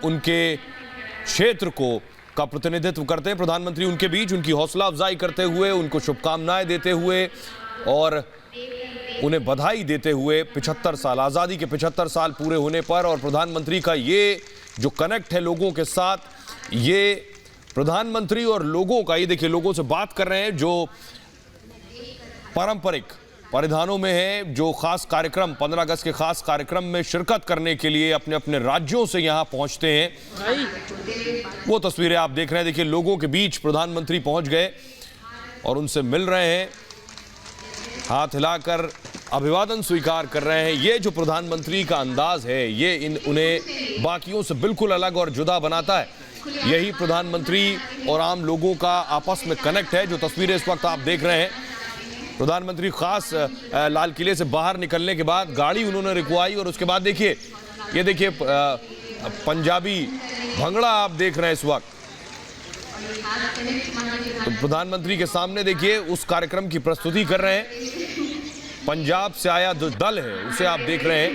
उनके क्षेत्र को का प्रतिनिधित्व करते हैं। प्रधानमंत्री उनके बीच उनकी हौसला अफजाई करते हुए, उनको शुभकामनाएं देते हुए और उन्हें बधाई देते हुए 75 साल आज़ादी के 75 साल पूरे होने पर, और प्रधानमंत्री का ये जो कनेक्ट है लोगों के साथ, ये प्रधानमंत्री और लोगों का, ये देखिए लोगों से बात कर रहे हैं जो पारंपरिक परिधानों में है, जो खास कार्यक्रम 15 अगस्त के खास कार्यक्रम में शिरकत करने के लिए अपने अपने राज्यों से यहां पहुंचते हैं। वो तस्वीरें आप देख रहे हैं। देखिए लोगों के बीच प्रधानमंत्री पहुंच गए और उनसे मिल रहे हैं, हाथ हिलाकर अभिवादन स्वीकार कर रहे हैं। ये जो प्रधानमंत्री का अंदाज है, ये उन्हें बाकियों से बिल्कुल अलग और जुदा बनाता है। यही प्रधानमंत्री और आम लोगों का आपस में कनेक्ट है। जो तस्वीरें इस वक्त आप देख रहे हैं, प्रधानमंत्री खास लाल किले से बाहर निकलने के बाद गाड़ी उन्होंने रुकवाई और उसके बाद देखिए, ये देखिए पंजाबी भंगड़ा आप देख रहे हैं इस वक्त। तो प्रधानमंत्री के सामने देखिए उस कार्यक्रम की प्रस्तुति कर रहे हैं। पंजाब से आया जो दल है उसे आप देख रहे हैं।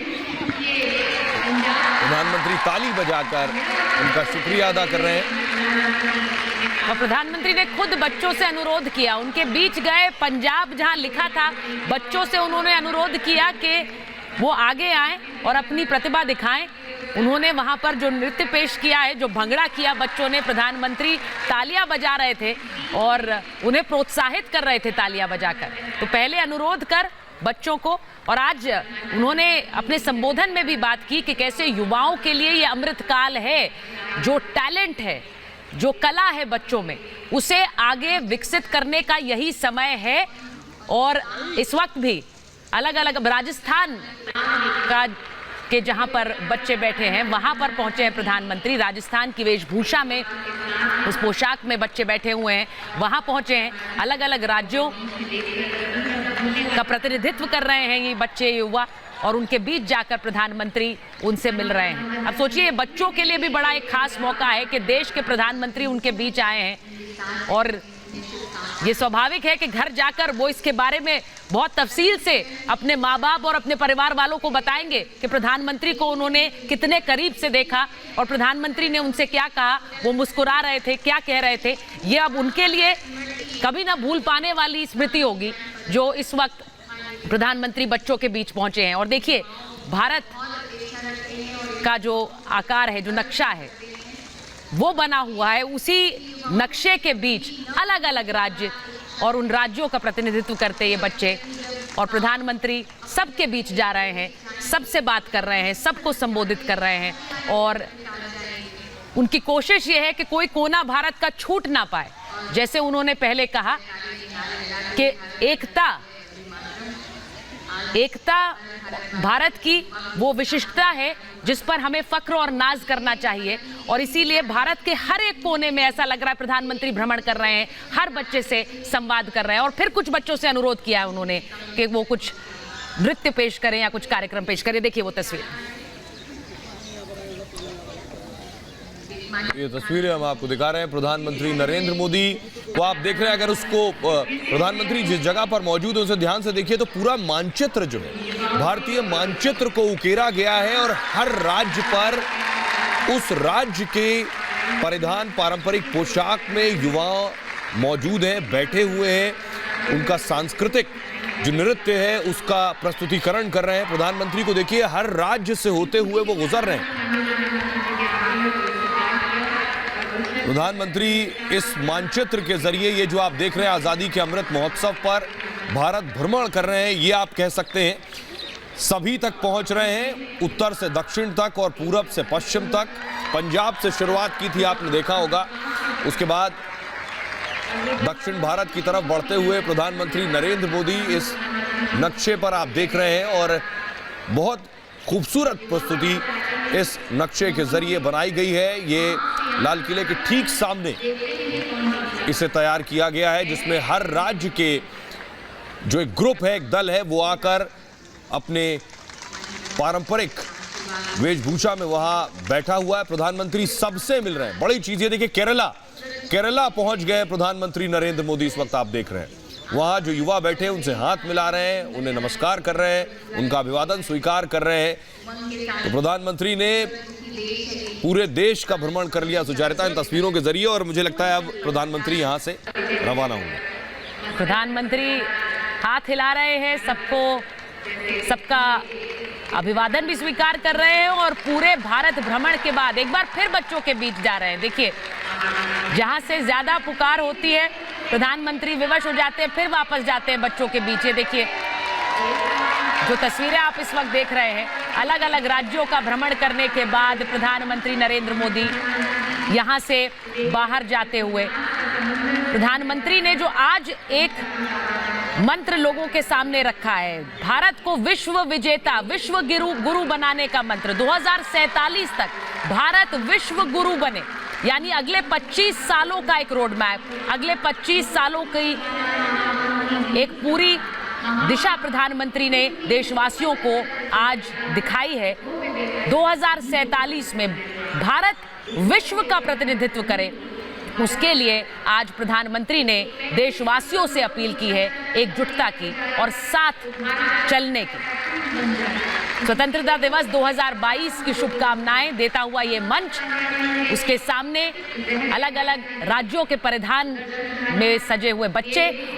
प्रधानमंत्री ताली बजाकर उनका शुक्रिया अदा कर रहे हैं। और प्रधानमंत्री ने खुद बच्चों से अनुरोध किया, उनके बीच गए, पंजाब जहां लिखा था, बच्चों से उन्होंने अनुरोध किया कि वो आगे आएं और अपनी प्रतिभा दिखाएं। उन्होंने वहां पर जो नृत्य पेश किया है, जो भंगड़ा किया बच्चों ने, प्रधानमंत्री तालियां बजा रहे थे और उन्हें प्रोत्साहित कर रहे थे तालियां बजाकर। तो पहले अनुरोध कर बच्चों को, और आज उन्होंने अपने संबोधन में भी बात की कि कैसे युवाओं के लिए ये अमृतकाल है, जो टैलेंट है, जो कला है बच्चों में, उसे आगे विकसित करने का यही समय है। और इस वक्त भी अलग अलग राजस्थान का के जहां पर बच्चे बैठे हैं वहां पर पहुंचे हैं प्रधानमंत्री। राजस्थान की वेशभूषा में, उस पोशाक में बच्चे बैठे हुए हैं, वहां पहुंचे हैं। अलग अलग राज्यों का प्रतिनिधित्व कर रहे हैं ये बच्चे, युवा, और उनके बीच जाकर प्रधानमंत्री उनसे मिल रहे हैं। अब सोचिए, बच्चों के लिए भी बड़ा एक खास मौका है कि देश के प्रधानमंत्री उनके बीच आए हैं, और ये स्वाभाविक है कि घर जाकर वो इसके बारे में बहुत तफसील से अपने माँ बाप और अपने परिवार वालों को बताएंगे कि प्रधानमंत्री को उन्होंने कितने करीब से देखा और प्रधानमंत्री ने उनसे क्या कहा, वो मुस्कुरा रहे थे, क्या कह रहे थे। ये अब उनके लिए कभी ना भूल पाने वाली स्मृति होगी जो इस वक्त प्रधानमंत्री बच्चों के बीच पहुंचे हैं। और देखिए, भारत का जो आकार है, जो नक्शा है, वो बना हुआ है। उसी नक्शे के बीच अलग अलग राज्य और उन राज्यों का प्रतिनिधित्व करते ये बच्चे, और प्रधानमंत्री सबके बीच जा रहे हैं, सबसे बात कर रहे हैं, सबको संबोधित कर रहे हैं। और उनकी कोशिश ये है कि कोई कोना भारत का छूट ना पाए। जैसे उन्होंने पहले कहा कि एकता भारत की वो विशिष्टता है जिस पर हमें फक्र और नाज करना चाहिए, और इसीलिए भारत के हर एक कोने में ऐसा लग रहा है प्रधानमंत्री भ्रमण कर रहे हैं, हर बच्चे से संवाद कर रहे हैं। और फिर कुछ बच्चों से अनुरोध किया है उन्होंने कि वो कुछ नृत्य पेश करें या कुछ कार्यक्रम पेश करें। देखिए वो तस्वीर, ये तस्वीरें हम आपको दिखा रहे हैं। प्रधानमंत्री नरेंद्र मोदी को आप देख रहे हैं। अगर उसको प्रधानमंत्री जिस जगह पर मौजूद है उसे ध्यान से देखिए तो पूरा मानचित्र जो है, भारतीय मानचित्र को उकेरा गया है, और हर राज्य पर उस राज्य के परिधान पारंपरिक पोशाक में युवा मौजूद हैं, बैठे हुए हैं। उनका सांस्कृतिक जो नृत्य है उसका प्रस्तुतिकरण कर रहे हैं। प्रधानमंत्री को देखिए, हर राज्य से होते हुए वो गुजर रहे हैं। प्रधानमंत्री इस मानचित्र के जरिए, ये जो आप देख रहे हैं आजादी के अमृत महोत्सव पर भारत भ्रमण कर रहे हैं, ये आप कह सकते हैं सभी तक पहुंच रहे हैं, उत्तर से दक्षिण तक और पूरब से पश्चिम तक। पंजाब से शुरुआत की थी, आपने देखा होगा, उसके बाद दक्षिण भारत की तरफ बढ़ते हुए प्रधानमंत्री नरेंद्र मोदी इस नक्शे पर आप देख रहे हैं। और बहुत खूबसूरत प्रस्तुति इस नक्शे के जरिए बनाई गई है। ये लाल किले के ठीक सामने इसे तैयार किया गया है, जिसमें हर राज्य के जो एक ग्रुप है, एक दल है, वो आकर अपने पारंपरिक वेशभूषा में वहां बैठा हुआ है। प्रधानमंत्री सबसे मिल रहे हैं। बड़ी चीज ये देखिए, केरला पहुंच गए प्रधानमंत्री नरेंद्र मोदी। इस वक्त आप देख रहे हैं वहां जो युवा बैठे हैं उनसे हाथ मिला रहे हैं, उन्हें नमस्कार कर रहे हैं, उनका अभिवादन स्वीकार कर रहे हैं। तो प्रधानमंत्री ने पूरे देश का भ्रमण कर लिया सुचारिता इन तस्वीरों के जरिए, और मुझे लगता है अब प्रधानमंत्री यहां से रवाना होंगे। प्रधानमंत्री हाथ हिला रहे हैं, सबका अभिवादन भी स्वीकार कर रहे हैं और पूरे भारत भ्रमण के बाद एक बार फिर बच्चों के बीच जा रहे हैं। देखिए, जहां से ज्यादा पुकार होती है प्रधानमंत्री विवश हो जाते हैं, फिर वापस जाते हैं बच्चों के बीच। ये देखिए जो तस्वीरें आप इस वक्त देख रहे हैं, अलग अलग राज्यों का भ्रमण करने के बाद प्रधानमंत्री नरेंद्र मोदी यहां से बाहर जाते हुए, प्रधानमंत्री ने जो आज एक मंत्र लोगों के सामने रखा है, भारत को विश्व विजेता, विश्व गुरु बनाने का मंत्र, 2047 तक भारत विश्व गुरु बने, यानी अगले 25 सालों का एक रोड मैप, अगले 25 सालों की एक पूरी दिशा प्रधानमंत्री ने देशवासियों को आज दिखाई है। 2047 में भारत विश्व का प्रतिनिधित्व करे, उसके लिए आज प्रधानमंत्री ने देशवासियों से अपील की है एकजुटता की और साथ चलने की। स्वतंत्रता दिवस 2022 की शुभकामनाएं देता हुआ ये मंच, उसके सामने अलग अलग राज्यों के परिधान में सजे हुए बच्चे